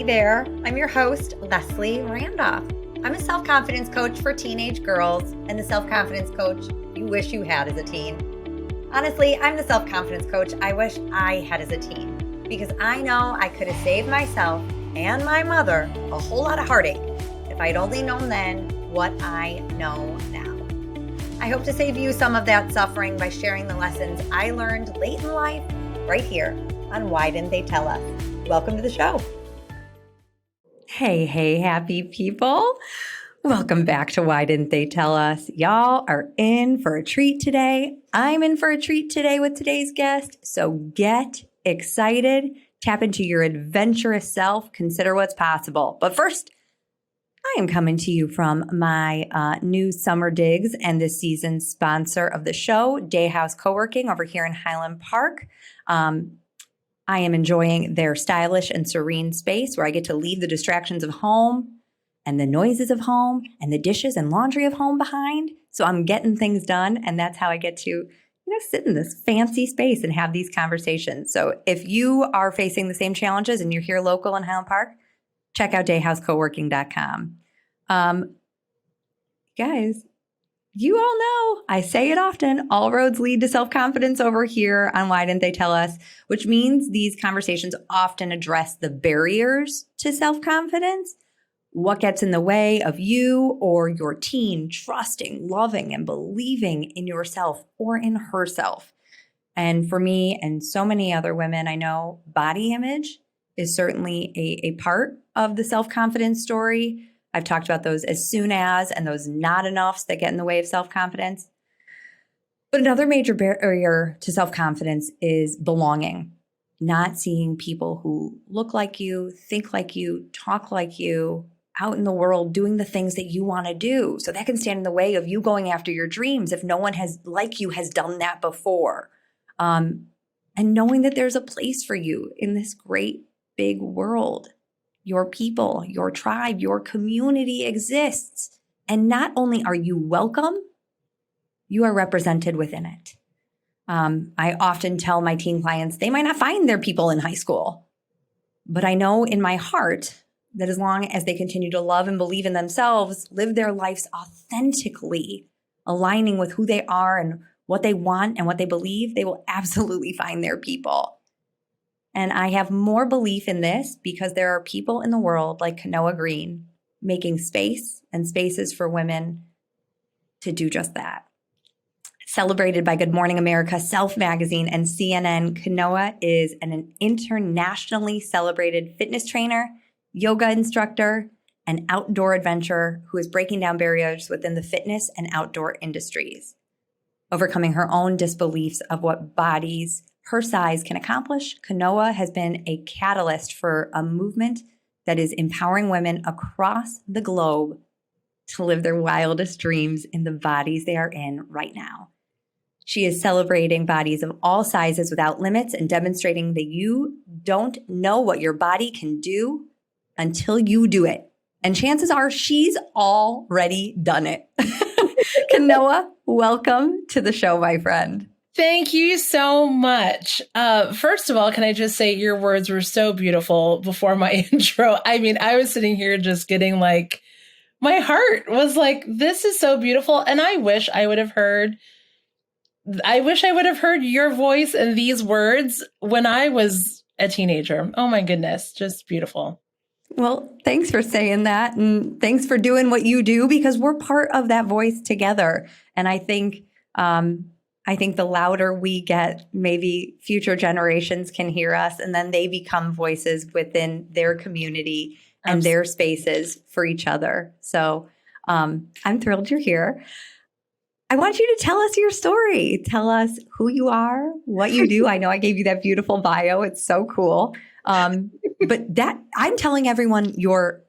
there, I'm your host, Leslie Randolph. I'm a self-confidence coach for teenage girls and the self-confidence coach you wish you had as a teen. Honestly, I'm the self-confidence coach I wish I had as a teen because I know I could have saved myself and my mother a whole lot of heartache if I'd only known then what I know now. I hope to save you some of that suffering by sharing the lessons I learned late in life right here on Why Didn't They Tell Us? Welcome to the show. Hey, happy people. Welcome back to Why Didn't They Tell Us? Y'all are in for a treat today. I'm in for a treat today with today's guest. So get excited, tap into your adventurous self, consider what's possible. But first, I am coming to you from my new summer digs and this season's sponsor of the show, Day House Co-working over here in Highland Park. I am enjoying their stylish and serene space where I get to leave the distractions of home and the noises of home and the dishes and laundry of home behind. So I'm getting things done, and that's how I get to, sit in this fancy space and have these conversations. So if you are facing the same challenges and you're here local in Highland Park, check out dayhousecoworking.com. Guys, you all know, I say it often, all roads lead to self-confidence over here on Why Didn't They Tell Us, which means these conversations often address the barriers to self-confidence, what gets in the way of you or your teen trusting, loving, and believing in yourself or in herself. And for me and so many other women I know, body image is certainly a part of the self-confidence story. I've talked about those as soon as and those not enoughs that get in the way of self-confidence. But another major barrier to self-confidence is belonging. Not seeing people who look like you, think like you, talk like you, out in the world doing the things that you want to do. So that can stand in the way of you going after your dreams if no one has done that before. And knowing that there's a place for you in this great big world. Your people, your tribe, your community exists. And not only are you welcome, you are represented within it. I often tell my teen clients they might not find their people in high school, but I know in my heart that as long as they continue to love and believe in themselves, live their lives authentically, aligning with who they are and what they want and what they believe, they will absolutely find their people. And I have more belief in this because there are people in the world like Kanoa Greene making space and spaces for women to do just that. Celebrated by Good Morning America, Self Magazine, and CNN, Kanoa is an internationally celebrated fitness trainer, yoga instructor, and outdoor adventurer who is breaking down barriers within the fitness and outdoor industries, overcoming her own disbeliefs of what bodies her size can accomplish. Kanoa has been a catalyst for a movement that is empowering women across the globe to live their wildest dreams in the bodies they are in right now. She is celebrating bodies of all sizes without limits and demonstrating that you don't know what your body can do until you do it. And chances are she's already done it. Kanoa, welcome to the show, my friend. Thank you so much. First of all, can I just say your words were so beautiful before my intro? I mean, I was sitting here just getting like, my heart was like, this is so beautiful. And I wish I would have heard your voice and these words when I was a teenager. Oh my goodness, just beautiful. Well, thanks for saying that. And thanks for doing what you do because we're part of that voice together. And I think the louder we get, maybe future generations can hear us, and then they become voices within their community and their spaces for each other. So I'm thrilled you're here. I want you to tell us your story. Tell us who you are, what you do. I know I gave you that beautiful bio. It's so cool. But that I'm telling everyone your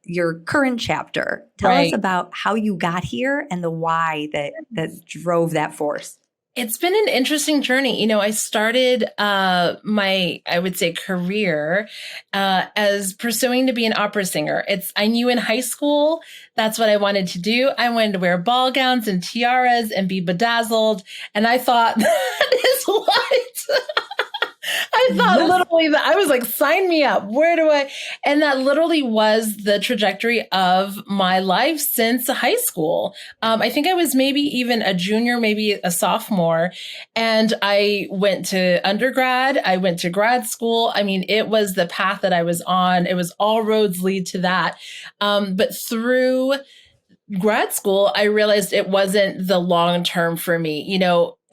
current chapter. Tell us about how you got here and the why that drove that force. It's been an interesting journey. I started my, I would say, career as pursuing to be an opera singer. I knew in high school that's what I wanted to do. I wanted to wear ball gowns and tiaras and be bedazzled. And I thought, that is what I thought Yes. literally that I was like, sign me up. Where do I? And that literally was the trajectory of my life since high school. I think I was maybe even a junior, maybe a sophomore. And I went to undergrad. I went to grad school. I mean, it was the path that I was on. It was all roads lead to that. But through grad school, I realized it wasn't the long term for me,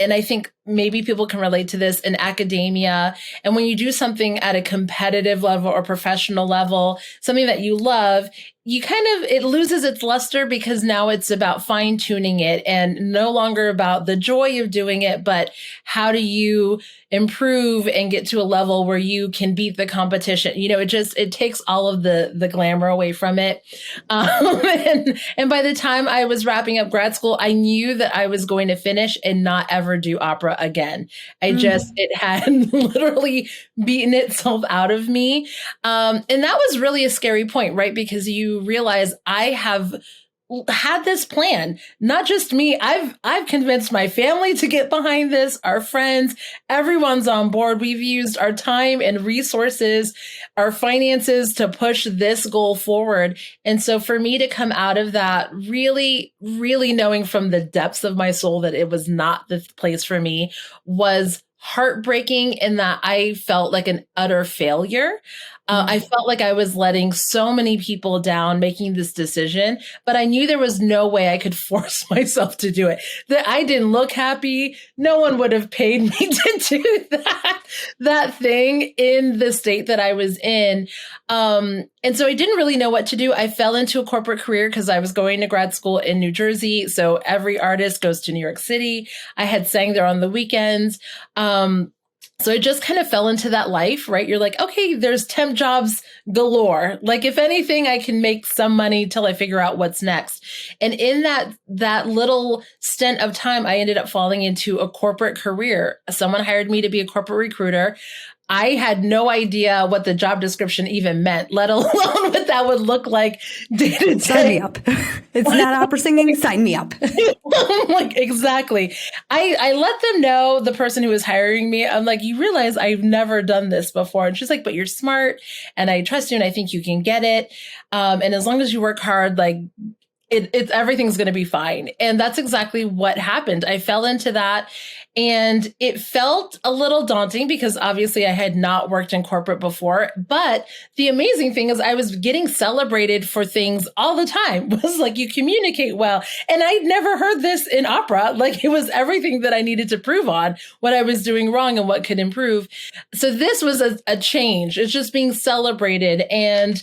and I think maybe people can relate to this in academia. And when you do something at a competitive level or professional level, something that you love, it loses its luster because now it's about fine tuning it and no longer about the joy of doing it, but how do you improve and get to a level where you can beat the competition? It takes all of the glamour away from it. And by the time I was wrapping up grad school, I knew that I was going to finish and not ever do opera again. It had literally beaten itself out of me. And that was really a scary point, right? Because you realize I have had this plan, not just me. I've convinced my family to get behind this, our friends, everyone's on board. We've used our time and resources, our finances to push this goal forward. And so for me to come out of that really, really knowing from the depths of my soul that it was not the place for me was heartbreaking in that I felt like an utter failure. I felt like I was letting so many people down making this decision, but I knew there was no way I could force myself to do it. That I didn't look happy. No one would have paid me to do that thing in the state that I was in. And so I didn't really know what to do. I fell into a corporate career because I was going to grad school in New Jersey. So every artist goes to New York City. I had sang there on the weekends. So I just kind of fell into that life, right? You're like, okay, there's temp jobs galore. Like if anything, I can make some money till I figure out what's next. And in that little stint of time, I ended up falling into a corporate career. Someone hired me to be a corporate recruiter. I had no idea what the job description even meant, let alone what that would look like day to day. Sign me up. It's not opera singing. Sign me up. Like, exactly. I let them know, the person who was hiring me, I'm like, you realize I've never done this before. And she's like, but you're smart and I trust you and I think you can get it. And as long as you work hard, like it's everything's going to be fine. And that's exactly what happened. I fell into that. And it felt a little daunting because obviously I had not worked in corporate before. But the amazing thing is I was getting celebrated for things all the time. It was like, you communicate well. And I'd never heard this in opera. Like it was everything that I needed to prove on what I was doing wrong and what could improve. So this was a change. It's just being celebrated. And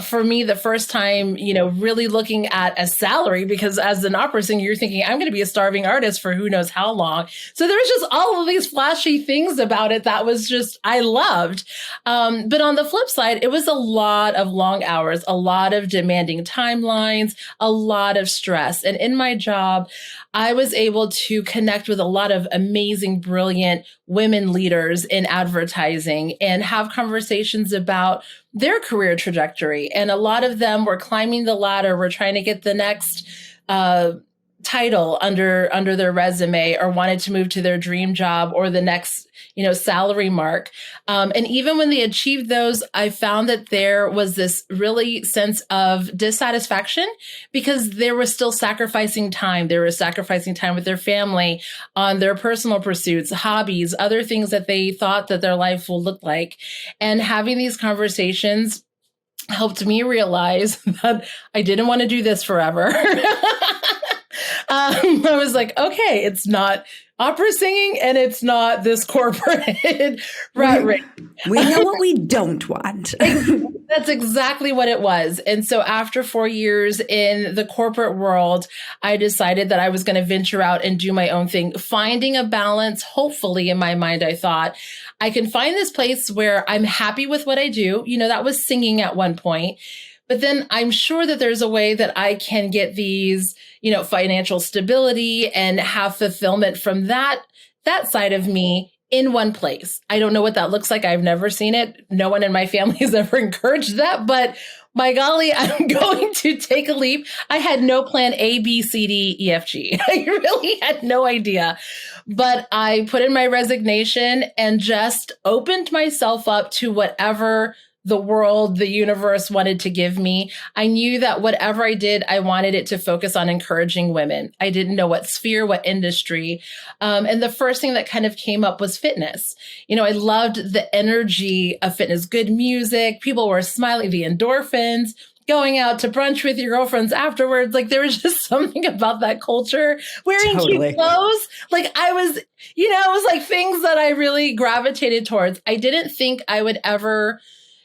for me, the first time, really looking at a salary, because as an opera singer, you're thinking, I'm going to be a starving artist for who knows how long. So there was just all of these flashy things about it that was just, I loved. But on the flip side, it was a lot of long hours, a lot of demanding timelines, a lot of stress. And in my job, I was able to connect with a lot of amazing, brilliant women leaders in advertising and have conversations about their career trajectory. And a lot of them were climbing the ladder, were trying to get the next title under their resume, or wanted to move to their dream job or the next salary mark. And even when they achieved those, I found that there was this really sense of dissatisfaction because they were still sacrificing time. They were sacrificing time with their family on their personal pursuits, hobbies, other things that they thought that their life will look like. And having these conversations helped me realize that I didn't want to do this forever. I was like, okay, it's not opera singing and it's not this corporate rat race. We know what we don't want. That's exactly what it was. And so after 4 years in the corporate world, I decided that I was going to venture out and do my own thing, finding a balance. Hopefully, in my mind, I thought I can find this place where I'm happy with what I do. That was singing at one point. But then I'm sure that there's a way that I can get these, financial stability and have fulfillment from that side of me in one place. I don't know what that looks like. I've never seen it. No one in my family has ever encouraged that. But my golly, I'm going to take a leap. I had no plan A, B, C, D, E, F, G. I really had no idea. But I put in my resignation and just opened myself up to whatever the world, the universe wanted to give me. I knew that whatever I did, I wanted it to focus on encouraging women. I didn't know what sphere, what industry. And the first thing that kind of came up was fitness. I loved the energy of fitness, good music, people were smiling, the endorphins, going out to brunch with your girlfriends afterwards. Like there was just something about that culture, wearing cute clothes. Like I was, it was like things that I really gravitated towards. I didn't think I would ever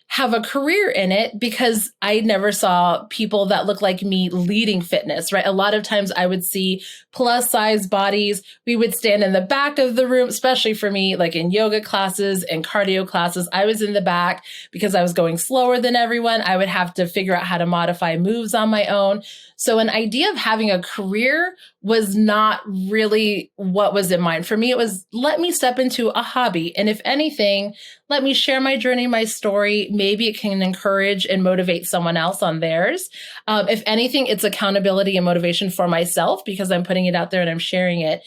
have a career in it because I never saw people that look like me leading fitness, right? A lot of times I would see plus size bodies. We would stand in the back of the room, especially for me, like in yoga classes and cardio classes. I was in the back because I was going slower than everyone. I would have to figure out how to modify moves on my own. So an idea of having a career was not really what was in mind. For me, it was let me step into a hobby. And if anything, let me share my journey, my story. Maybe it can encourage and motivate someone else on theirs. If anything, it's accountability and motivation for myself because I'm putting it out there and I'm sharing it.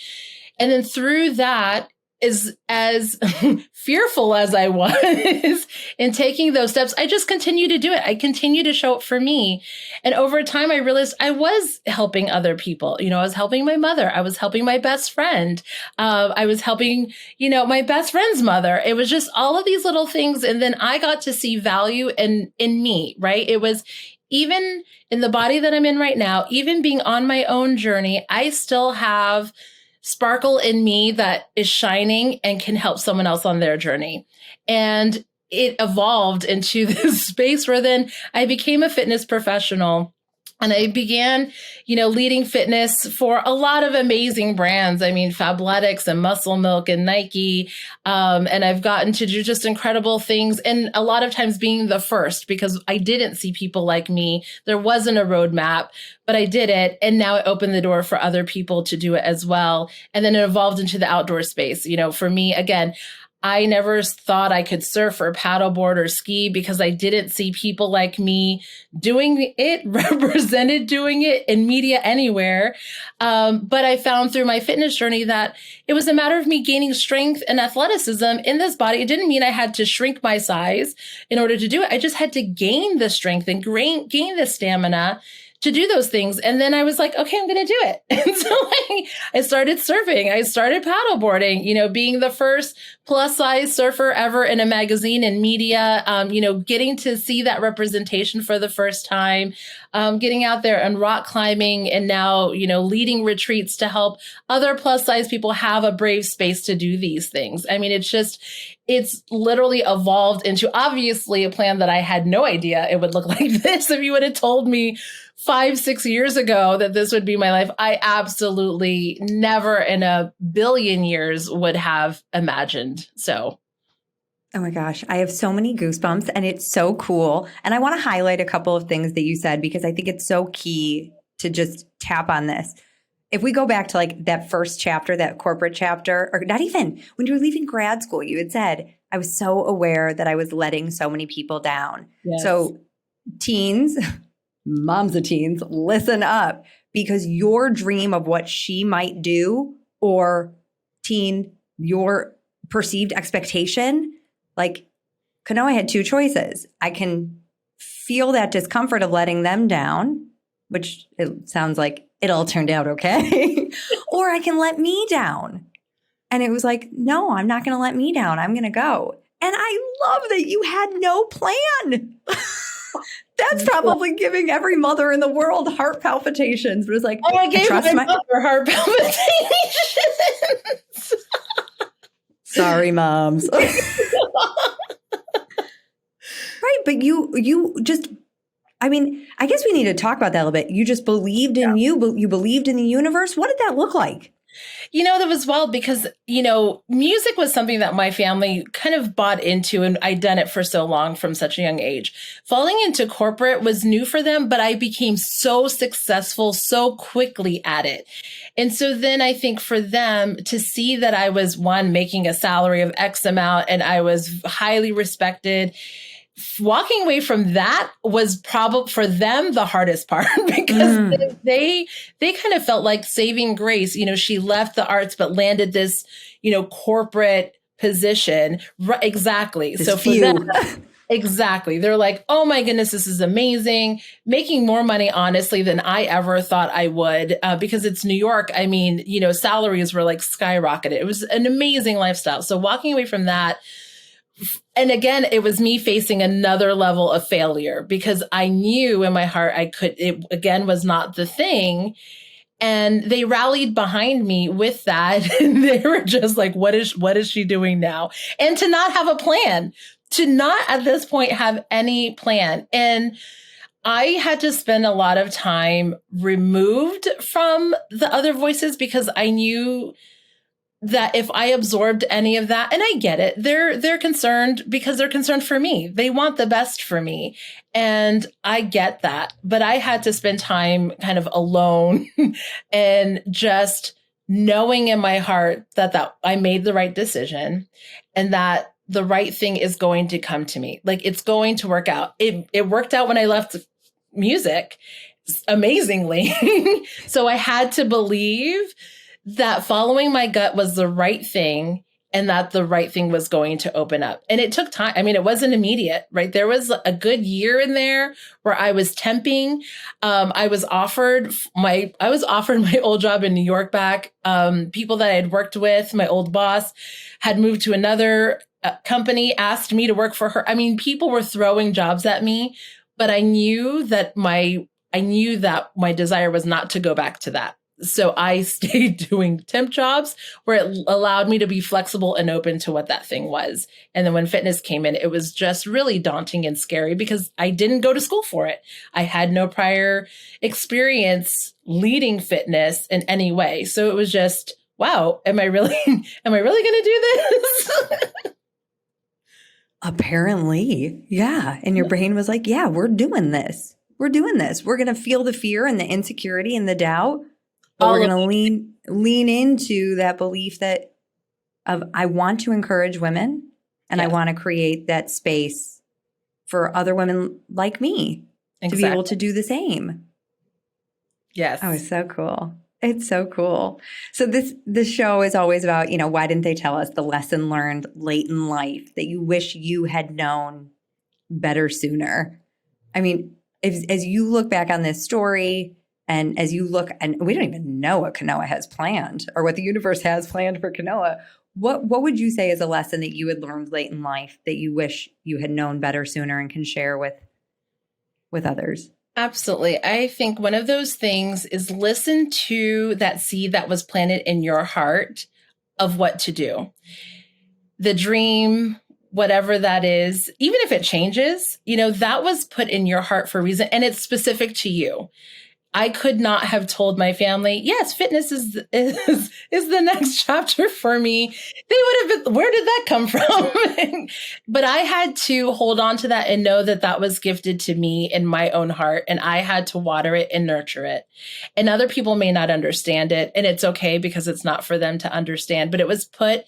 And then through that, is as fearful as I was in taking those steps, I just continue to do it. I continue to show up for me. And over time, I realized I was helping other people. I was helping my mother. I was helping my best friend. I was helping, my best friend's mother. It was just all of these little things. And then I got to see value in me, right? It was even in the body that I'm in right now, even being on my own journey, I still have sparkle in me that is shining and can help someone else on their journey. And it evolved into this space where then I became a fitness professional. And I began, leading fitness for a lot of amazing brands. I mean, Fabletics and Muscle Milk and Nike. And I've gotten to do just incredible things. And a lot of times being the first because I didn't see people like me. There wasn't a roadmap, but I did it. And now it opened the door for other people to do it as well. And then it evolved into the outdoor space. For me, again, I never thought I could surf or paddleboard or ski because I didn't see people like me doing it, represented doing it in media anywhere. But I found through my fitness journey that it was a matter of me gaining strength and athleticism in this body. It didn't mean I had to shrink my size in order to do it. I just had to gain the strength and gain the stamina to do those things. And then I was like, okay, I'm going to do it. And so I started surfing. I started paddleboarding, being the first plus size surfer ever in a magazine and media, getting to see that representation for the first time, getting out there and rock climbing and now, leading retreats to help other plus size people have a brave space to do these things. I mean, it's literally evolved into obviously a plan that I had no idea it would look like this. If you would have told me 5-6 years ago that this would be my life, I absolutely never in a billion years would have imagined. So. Oh my gosh, I have so many goosebumps and it's so cool. And I want to highlight a couple of things that you said because I think it's so key to just tap on this. If we go back to like that first chapter, that corporate chapter, or not even when you were leaving grad school, you had said, I was so aware that I was letting so many people down. Yes. So teens, moms of teens, listen up because your dream of what she might do or teen, your perceived expectation, like Kanoa had two choices. I can feel that discomfort of letting them down, which it sounds like it all turned out okay, or I can let me down. And it was like, no, I'm not going to let me down. I'm going to go. And I love that you had no plan. That's probably giving every mother in the world heart palpitations. But it's like, I gave my mother heart palpitations. Sorry, moms. Right. But you just, I mean, I guess we need to talk about that a little bit. You just believed in you believed in the universe. What did that look like? That was wild because, music was something that my family kind of bought into and I'd done it for so long from such a young age. Falling into corporate was new for them, but I became so successful so quickly at it. And so then I think for them to see that I was making a salary of X amount and I was highly respected. walking away from that was probably for them the hardest part because they kind of felt like saving grace. She left the arts but landed this, corporate position. Right, exactly. This so for few. them, exactly. They're like, oh my goodness, this is amazing. Making more money, honestly, than I ever thought I would, because it's New York. I mean, salaries were like skyrocketed. It was an amazing lifestyle. So walking away from that, and again, it was me facing another level of failure because I knew in my heart it again was not the thing. And they rallied behind me with that. And they were just like, what is she doing now? And to not have a plan, to not at this point have any plan. And I had to spend a lot of time removed from the other voices because I knew that if I absorbed any of that, and I get it, they're concerned because they're concerned for me. They want the best for me. And I get that. But I had to spend time kind of alone and just knowing in my heart that I made the right decision and that the right thing is going to come to me. Like it's going to work out. It worked out when I left music amazingly. So I had to believe that following my gut was the right thing and that the right thing was going to open up. And it took time. I mean, it wasn't immediate, right? There was a good year in there where I was temping. I was offered my old job in New York back. People that I had worked with, my old boss had moved to another company, asked me to work for her. I mean, people were throwing jobs at me, but I knew that my desire was not to go back to that. So I stayed doing temp jobs where it allowed me to be flexible and open to what that thing was. And then when fitness came in, it was just really daunting and scary because I didn't go to school for it. I had no prior experience leading fitness in any way. So it was just, wow, am I really going to do this? Apparently. Yeah. And your brain was like, yeah, we're doing this. We're doing this. We're going to feel the fear and the insecurity and the doubt. But we're going to lean into that belief that I want to encourage women and I want to create that space for other women like me to be able to do the same. Yes. Oh, it's so cool. It's so cool. So this show is always about, why didn't they tell us the lesson learned late in life that you wish you had known better sooner? I mean, as you look back on this story, and as you look, and we don't even know what Kanoa has planned or what the universe has planned for Kanoa, what would you say is a lesson that you had learned late in life that you wish you had known better sooner and can share with others? Absolutely. I think one of those things is listen to that seed that was planted in your heart of what to do. The dream, whatever that is, even if it changes, that was put in your heart for a reason and it's specific to you. I could not have told my family, yes, fitness is the next chapter for me. They would have been, where did that come from? But I had to hold on to that and know that that was gifted to me in my own heart. And I had to water it and nurture it. And other people may not understand it. And it's okay because it's not for them to understand, but it was put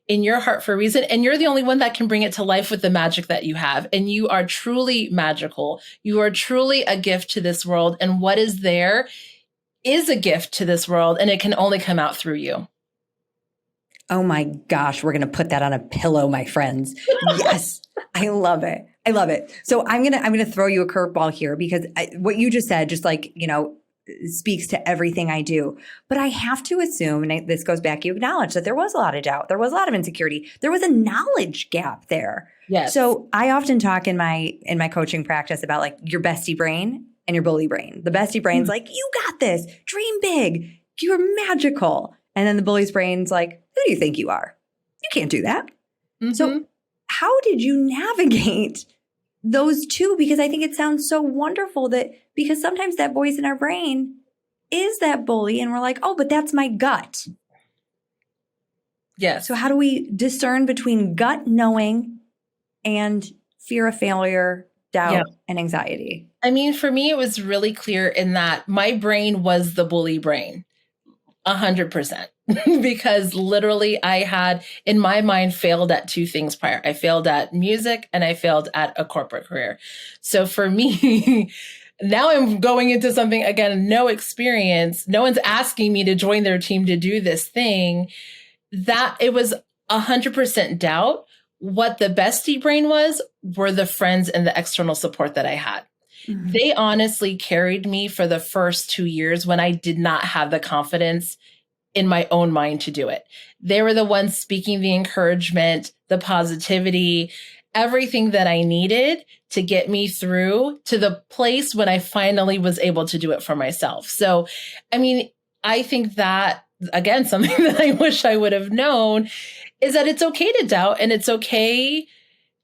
in your heart for a reason. And you're the only one that can bring it to life with the magic that you have. And you are truly magical. You are truly a gift to this world. And what is there is a gift to this world. And it can only come out through you. Oh my gosh, we're going to put that on a pillow, my friends. Yes. I love it. I love it. So I'm going to throw you a curveball here because what you just said, just like, speaks to everything I do. But I have to assume, and this goes back, you acknowledge that there was a lot of doubt. There was a lot of insecurity. There was a knowledge gap there. Yes. So I often talk in my coaching practice about like your bestie brain and your bully brain. The bestie brain's like, you got this. Dream big. You're magical. And then the bully's brain's like, who do you think you are? You can't do that. Mm-hmm. So how did you navigate those two? Because I think it sounds so wonderful because sometimes that voice in our brain is that bully and we're like, oh, but that's my gut. Yes. So how do we discern between gut knowing and fear of failure, doubt, and anxiety? I mean, for me, it was really clear in that my brain was the bully brain. 100%. Because literally I had, in my mind, failed at two things prior. I failed at music and I failed at a corporate career. So for me, now I'm going into something, again, no experience. No one's asking me to join their team to do this thing. That it was 100% doubt. What the bestie brain were the friends and the external support that I had. Mm-hmm. They honestly carried me for the first 2 years when I did not have the confidence in my own mind to do it. They were the ones speaking the encouragement, the positivity, everything that I needed to get me through to the place when I finally was able to do it for myself. So, I mean, I think that, again, something that I wish I would have known is that it's okay to doubt and it's okay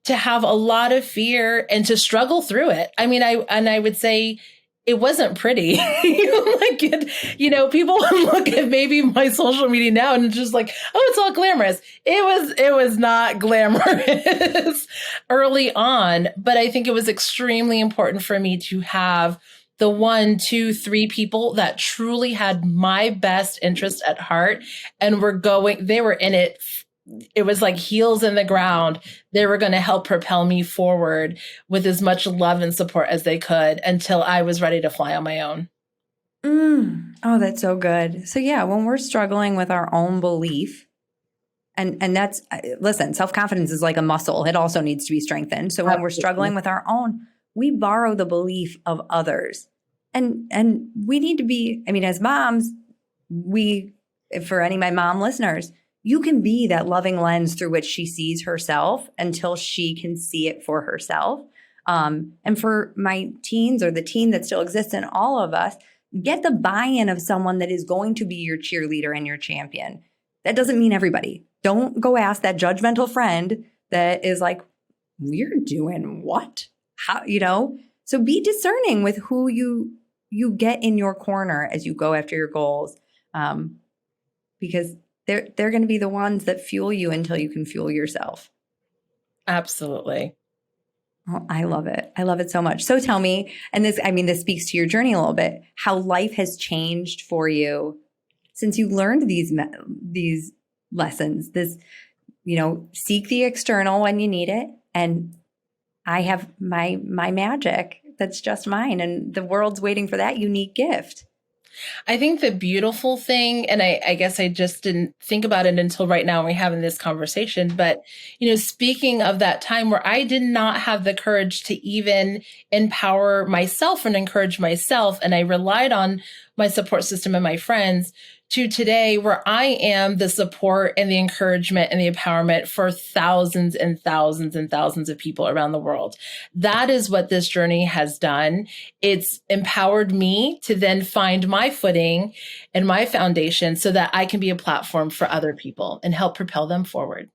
to have a lot of fear and to struggle through it. I mean, I would say it wasn't pretty. People look at maybe my social media now and it's just like, oh, it's all glamorous. It was not glamorous early on, but I think it was extremely important for me to have the 1, 2, 3 people that truly had my best interest at heart and they were in it. It was like heels in the ground. They were going to help propel me forward with as much love and support as they could until I was ready to fly on my own. Oh, that's so good. So yeah, when we're struggling with our own belief, and that's, listen, self-confidence is like a muscle. It also needs to be strengthened. So when we're struggling with our own, we borrow the belief of others. And we need to be, I mean, as moms, for any of my mom listeners, you can be that loving lens through which she sees herself until she can see it for herself. And for my teens or the teen that still exists in all of us, get the buy-in of someone that is going to be your cheerleader and your champion. That doesn't mean everybody. Don't go ask that judgmental friend that is like, we're doing what? How, So be discerning with who you get in your corner as you go after your goals. Because they're going to be the ones that fuel you until you can fuel yourself. Absolutely. Oh, I love it. I love it so much. So tell me, and this speaks to your journey a little bit, how life has changed for you since you learned these lessons. This, seek the external when you need it, and I have my magic that's just mine, and the world's waiting for that unique gift. I think the beautiful thing, and I guess I just didn't think about it until right now when we're having this conversation, but, speaking of that time where I did not have the courage to even empower myself and encourage myself, and I relied on my support system and my friends, to today where I am the support and the encouragement and the empowerment for thousands and thousands and thousands of people around the world. That is what this journey has done. It's empowered me to then find my footing and my foundation so that I can be a platform for other people and help propel them forward.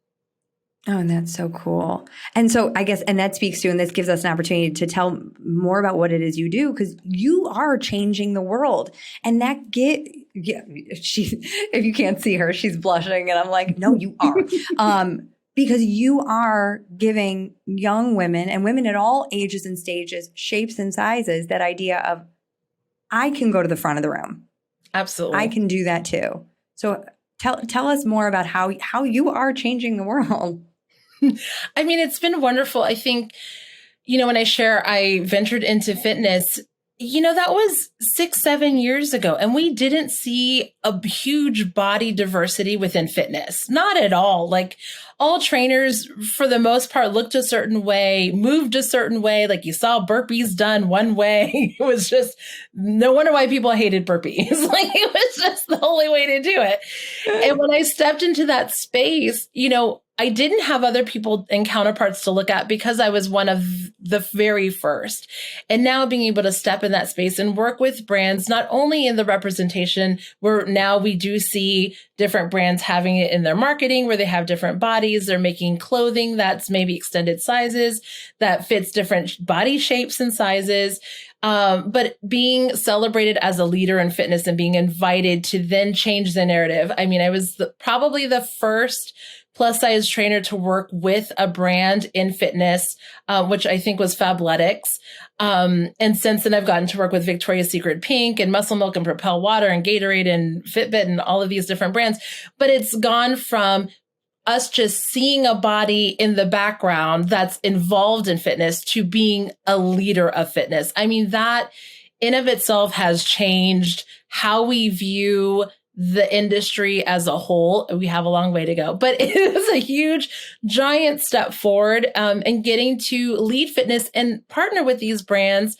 Oh, and that's so cool. And so I guess, and that speaks to, and this gives us an opportunity to tell more about what it is you do, because you are changing the world. And that if you can't see her, she's blushing. And I'm like, no, you are. Because you are giving young women and women at all ages and stages, shapes and sizes, that idea of, I can go to the front of the room. Absolutely. I can do that too. So tell us more about how you are changing the world. I mean, it's been wonderful. I think, when I share, I ventured into fitness, that was 6-7 years ago, and we didn't see a huge body diversity within fitness. Not at all. Like, all trainers, for the most part, looked a certain way, moved a certain way. Like, you saw burpees done one way. It was just, no wonder why people hated burpees. Like, it was just the only way to do it. And when I stepped into that space, I didn't have other people and counterparts to look at because I was one of the very first. And now being able to step in that space and work with brands, not only in the representation, where now we do see different brands having it in their marketing, where they have different bodies, they're making clothing that's maybe extended sizes that fits different body shapes and sizes. But being celebrated as a leader in fitness and being invited to then change the narrative. I mean, I was probably the first plus size trainer to work with a brand in fitness, which I think was Fabletics. And since then I've gotten to work with Victoria's Secret Pink and Muscle Milk and Propel Water and Gatorade and Fitbit and all of these different brands. But it's gone from us just seeing a body in the background that's involved in fitness to being a leader of fitness. I mean, that in of itself has changed how we view the industry as a whole. We have a long way to go, but it is a huge, giant step forward in getting to lead fitness and partner with these brands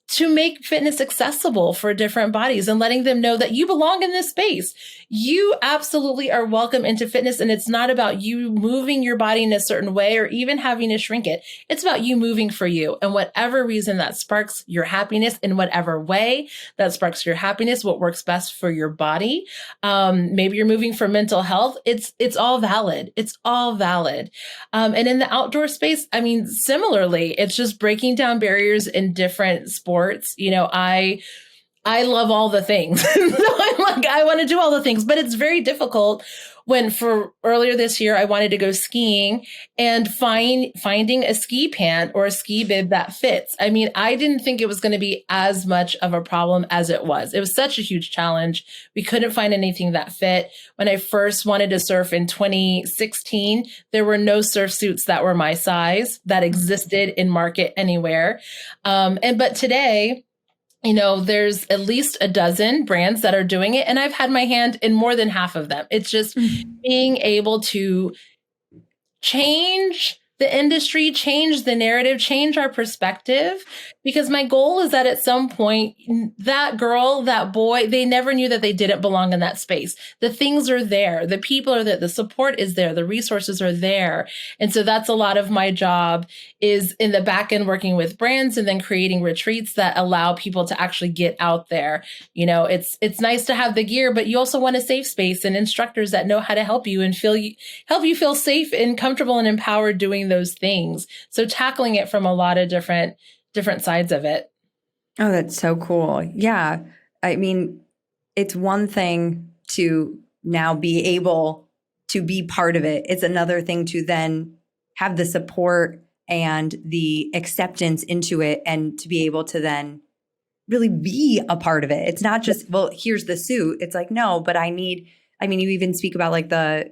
to make fitness accessible for different bodies and letting them know that you belong in this space. You absolutely are welcome into fitness. And it's not about you moving your body in a certain way or even having to shrink it. It's about you moving for you. And whatever reason that sparks your happiness in whatever way that sparks your happiness, what works best for your body. Maybe you're moving for mental health. It's all valid. It's all valid. And in the outdoor space, I mean, similarly, it's just breaking down barriers in different sports. You know, I love all the things. I'm like, I want to do all the things, but it's very difficult when for earlier this year, I wanted to go skiing and finding a ski pant or a ski bib that fits. I mean, I didn't think it was going to be as much of a problem as it was. It was such a huge challenge. We couldn't find anything that fit. When I first wanted to surf in 2016, there were no surf suits that were my size that existed in market anywhere. But today, you know, there's at least a dozen brands that are doing it, and I've had my hand in more than half of them. It's just being able to change the industry, change the narrative, change our perspective, because my goal is that at some point, that girl, that boy, they never knew that they didn't belong in that space. The things are there. The people are there. The support is there. The resources are there. And so that's a lot of my job is in the back end working with brands and then creating retreats that allow people to actually get out there. You know, it's nice to have the gear, but you also want a safe space and instructors that know how to help you and help you feel safe and comfortable and empowered doing those things. So tackling it from a lot of different sides of it. Oh, that's so cool. Yeah. I mean, it's one thing to now be able to be part of it. It's another thing to then have the support and the acceptance into it and to be able to then really be a part of it. It's not just, well, here's the suit. It's like, no, but you even speak about like the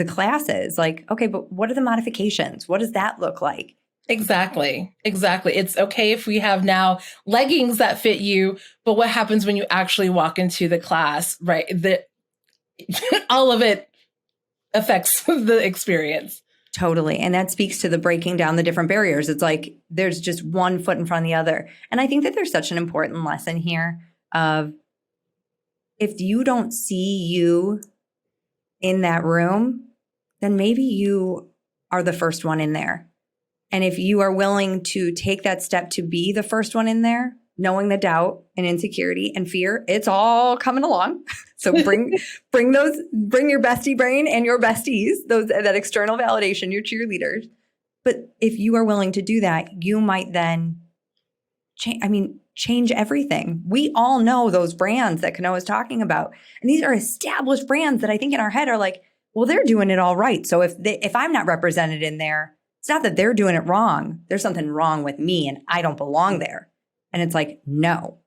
classes, like, okay, but what are the modifications? What does that look like? Exactly. It's okay if we have now leggings that fit you, but what happens when you actually walk into the class, right? All of it affects the experience. Totally. And that speaks to the breaking down the different barriers. It's like there's just one foot in front of the other. And I think that there's such an important lesson here of if you don't see you in that room, then maybe you are the first one in there. And if you are willing to take that step to be the first one in there, knowing the doubt and insecurity and fear, it's all coming along. So bring your bestie brain and your besties, that external validation, your cheerleaders. But if you are willing to do that, you might then change everything. We all know those brands that Kanoa is talking about. And these are established brands that I think in our head are like, well, they're doing it all right. So if I'm not represented in there, it's not that they're doing it wrong. There's something wrong with me and I don't belong there. And it's like, no,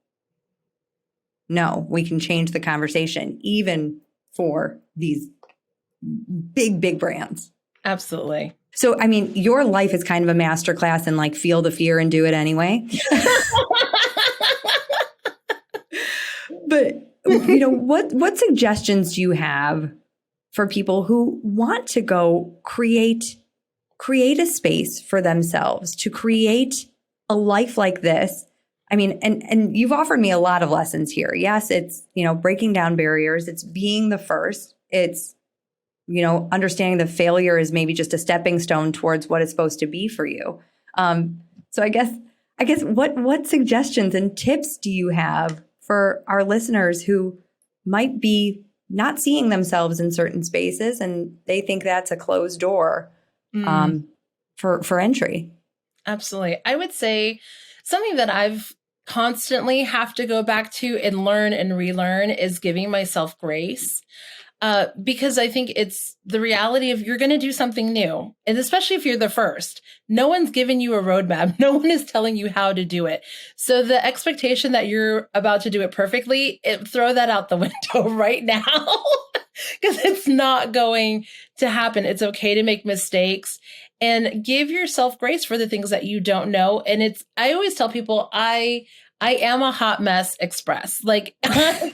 we can change the conversation even for these big, big brands. Absolutely. So, I mean, your life is kind of a masterclass in like feel the fear and do it anyway. But, you know, what suggestions do you have for people who want to go create a space for themselves to create a life like this? I mean, and you've offered me a lot of lessons here. Yes, it's, you know, breaking down barriers. It's being the first. It's, you know, understanding that failure is maybe just a stepping stone towards what it's supposed to be for you. So I guess what suggestions and tips do you have for our listeners who might be not seeing themselves in certain spaces and they think that's a closed door for entry? Absolutely. I would say something that I've constantly have to go back to and learn and relearn is giving myself grace. Because I think it's the reality of you're going to do something new. And especially if you're the first, no one's giving you a roadmap. No one is telling you how to do it. So the expectation that you're about to do it perfectly, throw that out the window right now because it's not going to happen. It's okay to make mistakes and give yourself grace for the things that you don't know. And I always tell people, I am a hot mess express. Like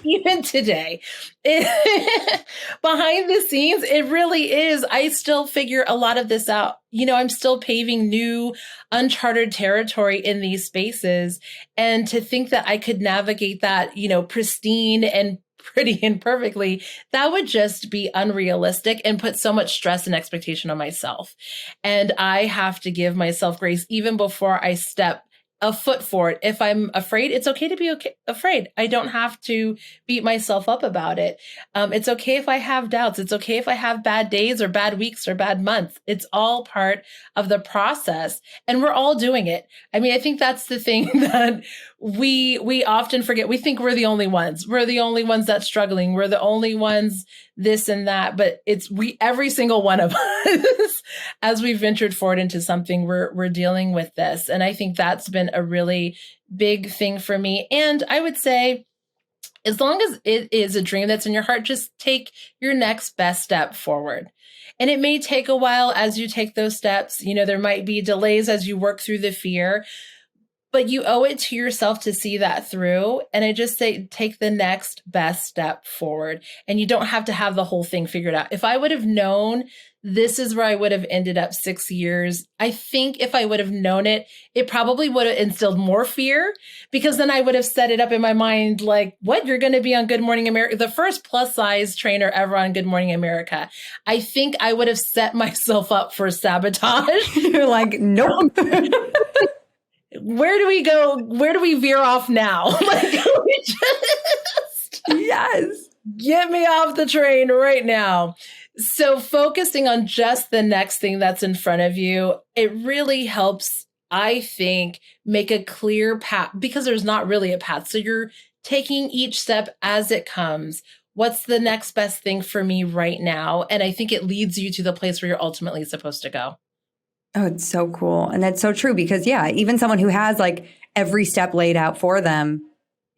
even today, behind the scenes, it really is. I still figure a lot of this out. I'm still paving new uncharted territory in these spaces. And to think that I could navigate that, pristine and pretty and perfectly, that would just be unrealistic and put so much stress and expectation on myself. And I have to give myself grace even before I step a foot forward. If I'm afraid, it's okay to be afraid. I don't have to beat myself up about it. It's okay if I have doubts. It's okay if I have bad days or bad weeks or bad months. It's all part of the process, and we're all doing it. I mean, I think that's the thing that we often forget. We think we're the only ones. We're the only ones that's struggling. We're the only ones this and that, but every single one of us, as we ventured forward into something, we're dealing with this. And I think that's been a really big thing for me. And I would say, as long as it is a dream that's in your heart, just take your next best step forward. And it may take a while as you take those steps. There might be delays as you work through the fear, but you owe it to yourself to see that through. And I just say, take the next best step forward. And you don't have to have the whole thing figured out. If I would have known this is where I would have ended up 6 years, I think if I would have known it, it probably would have instilled more fear, because then I would have set it up in my mind like, what, you're going to be on Good Morning America, the first plus size trainer ever on Good Morning America. I think I would have set myself up for sabotage. You're like, nope. Where do we go? Where do we veer off now? We just yes, get me off the train right now. So focusing on just the next thing that's in front of you, it really helps, I think, make a clear path, because there's not really a path. So you're taking each step as it comes. What's the next best thing for me right now? And I think it leads you to the place where you're ultimately supposed to go. Oh, it's so cool. And that's so true, because even someone who has like every step laid out for them,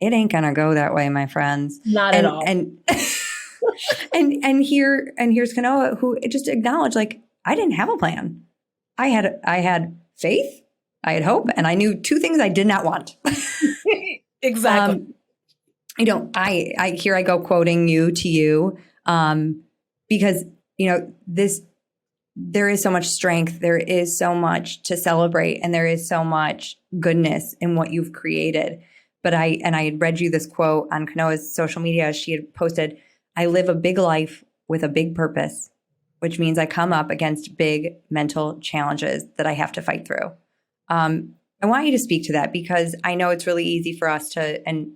it ain't going to go that way, my friends. Not at all. And here's Kanoa, who just acknowledged, like, I didn't have a plan. I had faith, I had hope, and I knew two things I did not want. Exactly. I go quoting you to you, because there is so much strength, there is so much to celebrate, and there is so much goodness in what you've created. But I had read you this quote on Kanoa's social media. She had posted, "I live a big life with a big purpose, which means I come up against big mental challenges that I have to fight through." I want you to speak to that, because I know it's really easy for us to, and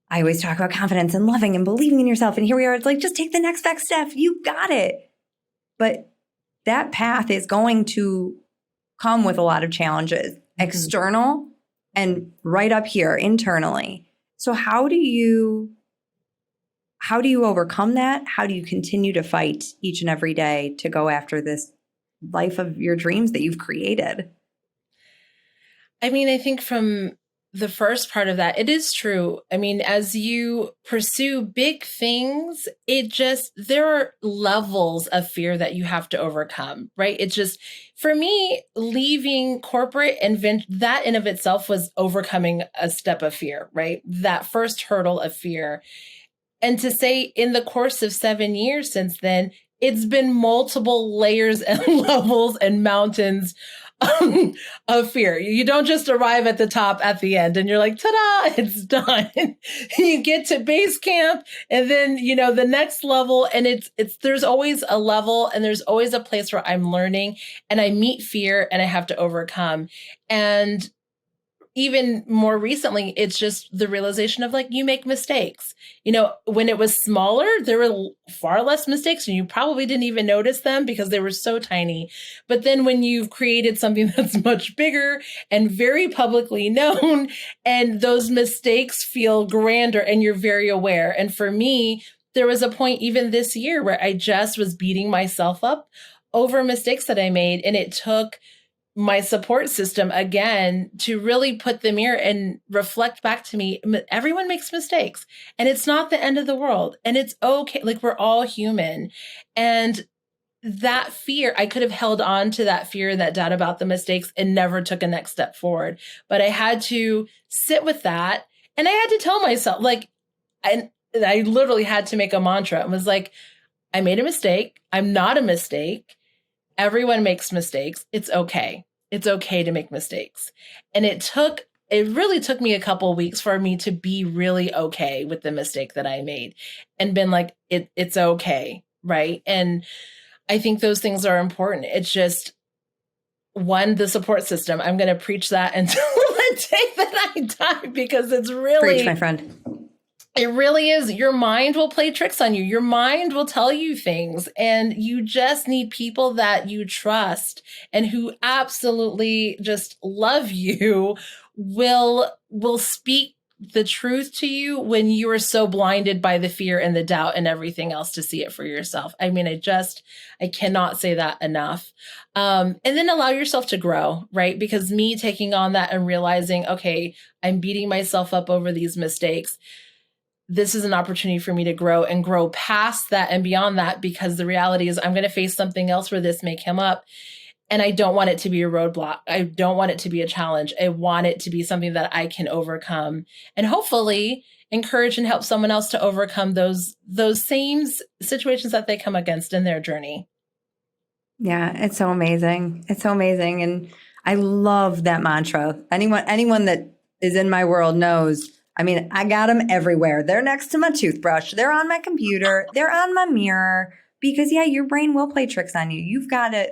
I always talk about confidence and loving and believing in yourself. And here we are, it's like, just take the next best step. You got it. But that path is going to come with a lot of challenges, external and right up here internally. So how do you overcome that? How do you continue to fight each and every day to go after this life of your dreams that you've created? I mean, I think from the first part of that, it is true. I mean, as you pursue big things, there are levels of fear that you have to overcome, right? It's just, for me, leaving corporate and that in of itself was overcoming a step of fear, right? That first hurdle of fear. And to say in the course of 7 years since then, it's been multiple layers and levels and mountains of fear. You don't just arrive at the top at the end and you're like, ta-da, it's done. You get to base camp, and then, the next level, and there's always a level, and there's always a place where I'm learning, and I meet fear and I have to overcome. And even more recently, it's just the realization of, like, you make mistakes. When it was smaller, there were far less mistakes, and you probably didn't even notice them because they were so tiny. But then when you've created something that's much bigger and very publicly known, and those mistakes feel grander and you're very aware. And for me, there was a point even this year where I just was beating myself up over mistakes that I made. And it took my support system again to really put the mirror and reflect back to me. Everyone makes mistakes and it's not the end of the world and it's okay. Like we're all human. And that fear, I could have held on to that fear and that doubt about the mistakes and never took a next step forward. But I had to sit with that. And I had to tell myself, like, and I literally had to make a mantra. It was like, I made a mistake. I'm not a mistake. Everyone makes mistakes. It's okay. It's okay to make mistakes. And it really took me a couple of weeks for me to be really okay with the mistake that I made and been like, it's okay. Right. And I think those things are important. It's just one, the support system. I'm going to preach that until the day that I die because it's really, preach, my friend. It really is. Your mind will play tricks on you. Your mind will tell you things, and you just need people that you trust and who absolutely just love you will speak the truth to you when you are so blinded by the fear and the doubt and everything else to see it for yourself. I mean, I cannot say that enough. And then allow yourself to grow, right? Because me taking on that and realizing, okay, I'm beating myself up over these mistakes. This is an opportunity for me to grow and grow past that and beyond that, because the reality is I'm going to face something else where this may come up. And I don't want it to be a roadblock. I don't want it to be a challenge. I want it to be something that I can overcome and hopefully encourage and help someone else to overcome those same situations that they come against in their journey. Yeah, it's so amazing. It's so amazing. And I love that mantra. Anyone that is in my world knows, I mean, I got them everywhere. They're next to my toothbrush. They're on my computer. They're on my mirror because yeah, your brain will play tricks on you. You've got to,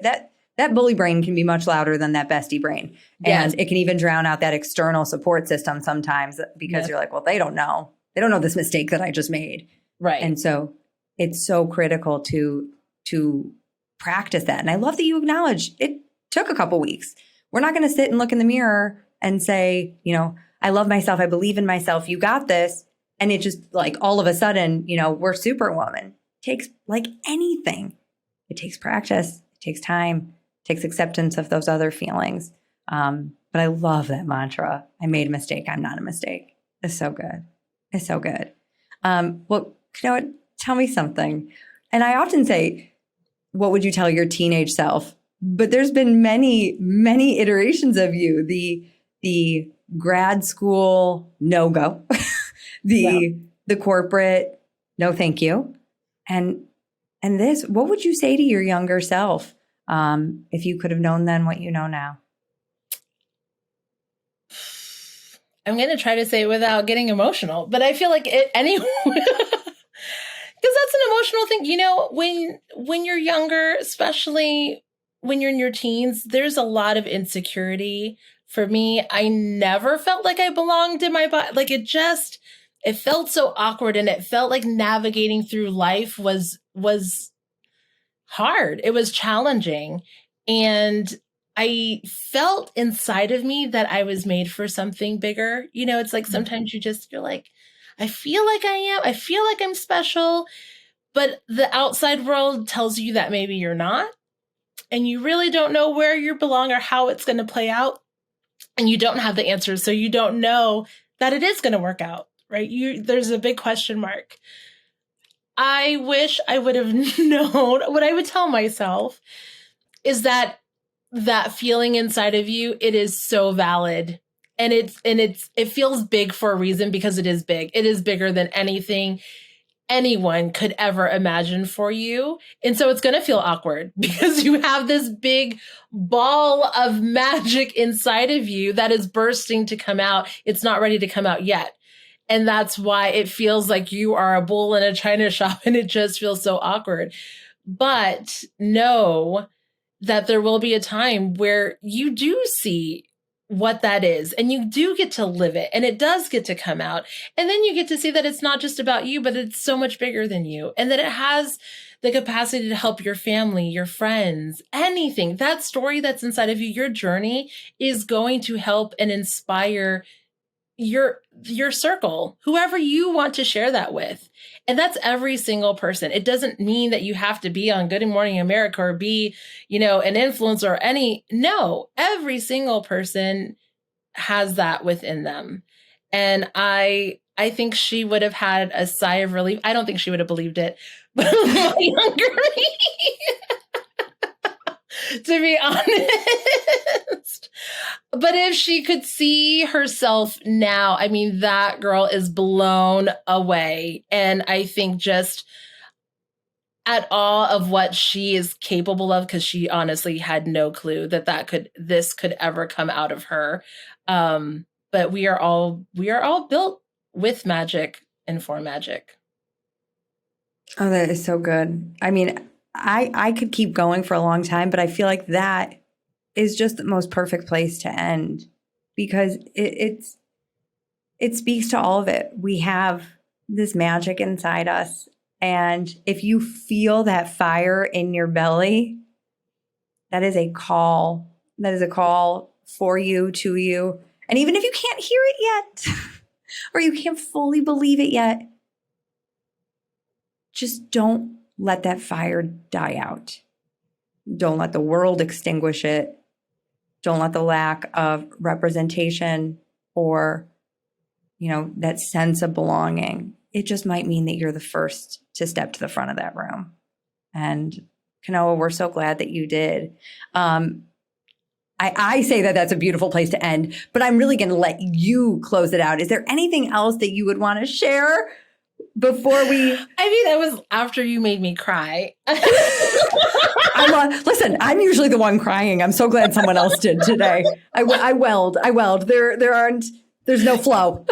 that bully brain can be much louder than that bestie brain. And it can even drown out that external support system sometimes because you're like, well, they don't know. They don't know this mistake that I just made. Right. And so it's so critical to practice that. And I love that you acknowledge it took a couple weeks. We're not going to sit and look in the mirror and say, I love myself. I believe in myself. You got this. And it just like all of a sudden, we're superwoman. It takes like anything. It takes practice. It takes time. Takes acceptance of those other feelings. But I love that mantra. I made a mistake. I'm not a mistake. It's so good. It's so good. Well, tell me something. And I often say, what would you tell your teenage self? But there's been many, many iterations of you. The grad school no-go, the corporate no thank you. And this, what would you say to your younger self? If you could have known then what you know now? I'm going to try to say it without getting emotional, but I feel like it anyway, because that's an emotional thing. When you're younger, especially when you're in your teens, there's a lot of insecurity. For me, I never felt like I belonged in my body. Like it felt so awkward, and it felt like navigating through life was hard. It was challenging. And I felt inside of me that I was made for something bigger. It's like sometimes you're like, I feel like I am. I feel like I'm special. But the outside world tells you that maybe you're not. And you really don't know where you belong or how it's going to play out. And you don't have the answers. So you don't know that it is going to work out, right? There's a big question mark. I wish I would have known. What I would tell myself is that feeling inside of you, it is so valid. And it feels big for a reason, because it is big. It is bigger than anything anyone could ever imagine for you. And so it's going to feel awkward because you have this big ball of magic inside of you that is bursting to come out. It's not ready to come out yet. And that's why it feels like you are a bull in a china shop, and it just feels so awkward. But know that there will be a time where you do see what that is, and you do get to live it, and it does get to come out. And then you get to see that it's not just about you, but it's so much bigger than you, and that it has the capacity to help your family, your friends, anything. That story that's inside of you, your journey, is going to help and inspire your circle, whoever you want to share that with. And that's every single person. It doesn't mean that you have to be on Good Morning America or be, an influencer or no, every single person has that within them. And I think she would have had a sigh of relief. I don't think she would have believed it, but my younger me, to be honest. But if she could see herself now, I mean, that girl is blown away. And I think just at awe of what she is capable of, because she honestly had no clue that this could ever come out of her. But we are all built with magic and for magic. Oh, that is so good. I mean, I could keep going for a long time, but I feel like that is just the most perfect place to end, because it speaks to all of it. We have this magic inside us. And if you feel that fire in your belly, that is a call. That is a call for you, to you. And even if you can't hear it yet, or you can't fully believe it yet, just don't let that fire die out. Don't let the world extinguish it. Don't let the lack of representation or, that sense of belonging. It just might mean that you're the first to step to the front of that room. And Kanoa, we're so glad that you did. I say that that's a beautiful place to end, but I'm really going to let you close it out. Is there anything else that you would want to share before we? I mean, that was after you made me cry. Listen, I'm usually the one crying. I'm so glad someone else did today. I welled. There's no flow.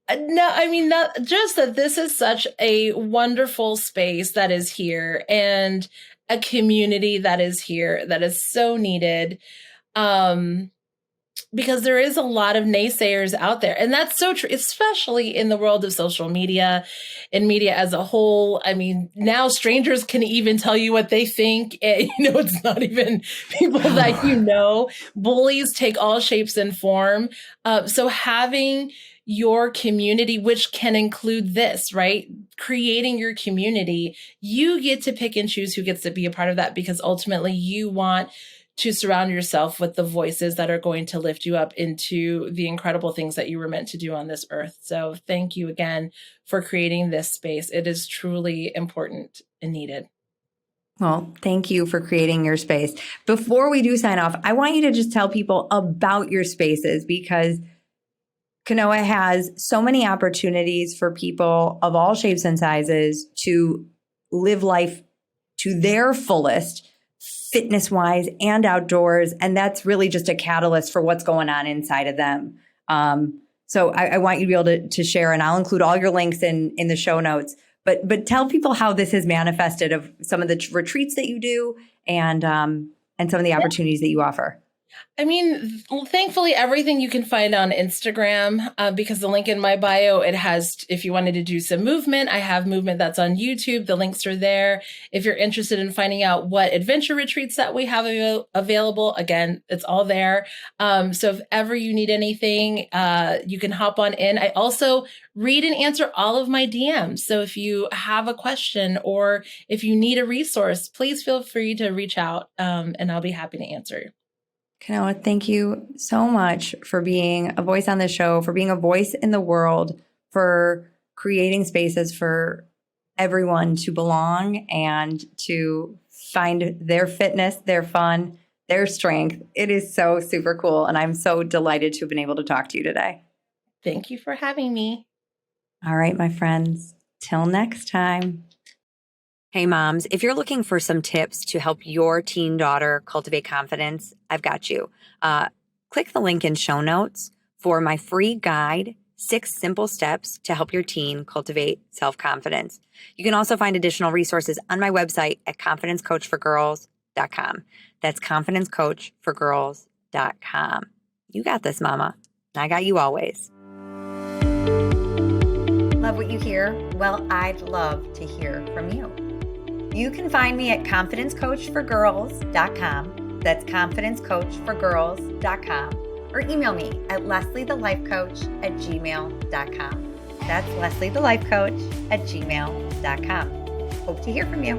No, I mean, not just that this is such a wonderful space that is here, and a community that is here that is so needed. Because there is a lot of naysayers out there. And that's so true, especially in the world of social media and media as a whole. I mean, now strangers can even tell you what they think. And, it's not even people that you know. Bullies take all shapes and form. So having your community, which can include this, right? Creating your community, you get to pick and choose who gets to be a part of that, because ultimately you want to surround yourself with the voices that are going to lift you up into the incredible things that you were meant to do on this earth. So thank you again for creating this space. It is truly important and needed. Well, thank you for creating your space. Before we do sign off, I want you to just tell people about your spaces, because Kanoa has so many opportunities for people of all shapes and sizes to live life to their fullest, fitness-wise and outdoors. And that's really just a catalyst for what's going on inside of them. So I want you to be able to share, and I'll include all your links in the show notes. But tell people how this has manifested, of some of the retreats that you do and some of the opportunities that you offer. I mean, thankfully, everything you can find on Instagram, because the link in my bio, it has, if you wanted to do some movement, I have movement that's on YouTube. The links are there. If you're interested in finding out what adventure retreats that we have available, again, it's all there. So if ever you need anything, you can hop on in. I also read and answer all of my DMs. So if you have a question or if you need a resource, please feel free to reach out, and I'll be happy to answer. Kanoa, thank you so much for being a voice on the show, for being a voice in the world, for creating spaces for everyone to belong and to find their fitness, their fun, their strength. It is so super cool. And I'm so delighted to have been able to talk to you today. Thank you for having me. All right, my friends, till next time. Hey moms, if you're looking for some tips to help your teen daughter cultivate confidence, I've got you. Click the link in show notes for my free guide, 6 simple steps to help your teen cultivate self-confidence. You can also find additional resources on my website at confidencecoachforgirls.com. That's confidencecoachforgirls.com. You got this, mama. I got you always. Love what you hear? Well, I'd love to hear from you. You can find me at confidencecoachforgirls.com. That's confidencecoachforgirls.com. Or email me at lesliethelifecoach@gmail.com. That's lesliethelifecoach@gmail.com. Hope to hear from you.